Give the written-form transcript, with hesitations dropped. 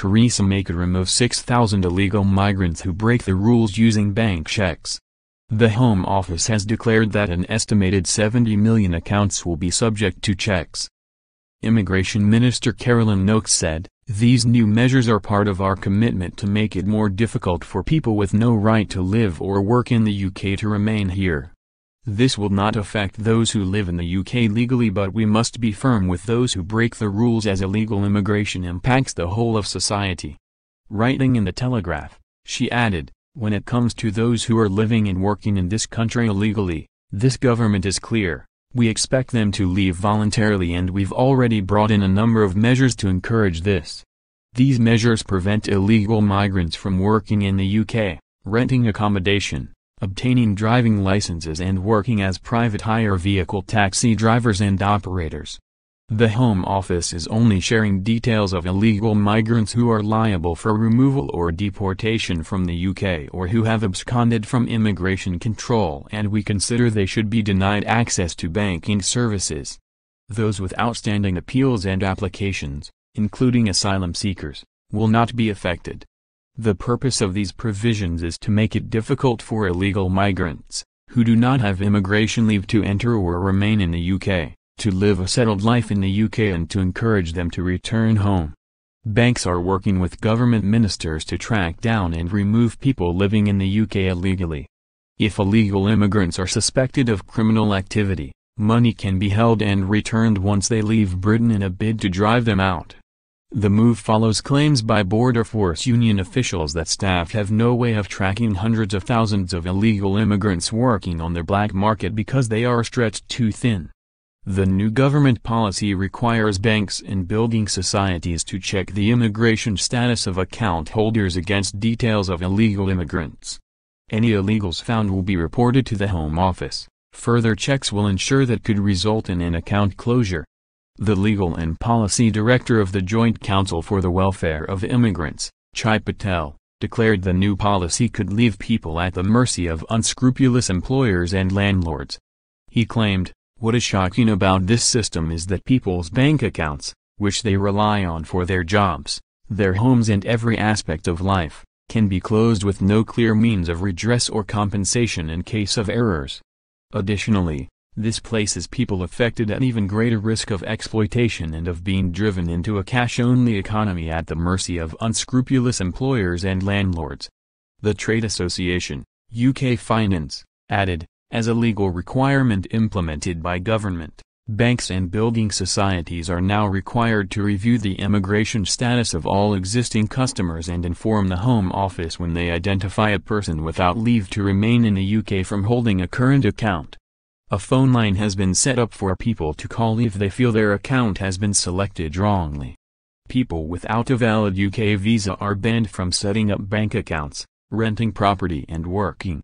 Theresa May could remove 6,000 illegal migrants who break the rules using bank checks. The Home Office has declared that an estimated 70 million accounts will be subject to checks. Immigration Minister Caroline Nokes said, "These new measures are part of our commitment to make it more difficult for people with no right to live or work in the UK to remain here. This will not affect those who live in the UK legally, but we must be firm with those who break the rules, as illegal immigration impacts the whole of society." Writing in the Telegraph, she added, "When it comes to those who are living and working in this country illegally, this government is clear. We expect them to leave voluntarily, and we've already brought in a number of measures to encourage this. These measures prevent illegal migrants from working in the UK, renting accommodation, obtaining driving licenses, and working as private hire vehicle taxi drivers and operators." The Home Office is only sharing details of illegal migrants who are liable for removal or deportation from the UK or who have absconded from immigration control, and we consider they should be denied access to banking services. Those with outstanding appeals and applications, including asylum seekers, will not be affected. The purpose of these provisions is to make it difficult for illegal migrants, who do not have immigration leave to enter or remain in the UK, to live a settled life in the UK, and to encourage them to return home. Banks are working with government ministers to track down and remove people living in the UK illegally. If illegal immigrants are suspected of criminal activity, money can be held and returned once they leave Britain in a bid to drive them out. The move follows claims by Border Force Union officials that staff have no way of tracking hundreds of thousands of illegal immigrants working on the black market because they are stretched too thin. The new government policy requires banks and building societies to check the immigration status of account holders against details of illegal immigrants. Any illegals found will be reported to the Home Office. Further checks will ensure that could result in an account closure. The Legal and Policy Director of the Joint Council for the Welfare of Immigrants, Chai Patel, declared the new policy could leave people at the mercy of unscrupulous employers and landlords. He claimed, "What is shocking about this system is that people's bank accounts, which they rely on for their jobs, their homes and every aspect of life, can be closed with no clear means of redress or compensation in case of errors. Additionally, this places people affected at even greater risk of exploitation and of being driven into a cash-only economy at the mercy of unscrupulous employers and landlords." The trade association, UK Finance, added, "As a legal requirement implemented by government, banks and building societies are now required to review the immigration status of all existing customers and inform the Home Office when they identify a person without leave to remain in the UK from holding a current account. A phone line has been set up for people to call if they feel their account has been selected wrongly. People without a valid UK visa are banned from setting up bank accounts, renting property and working.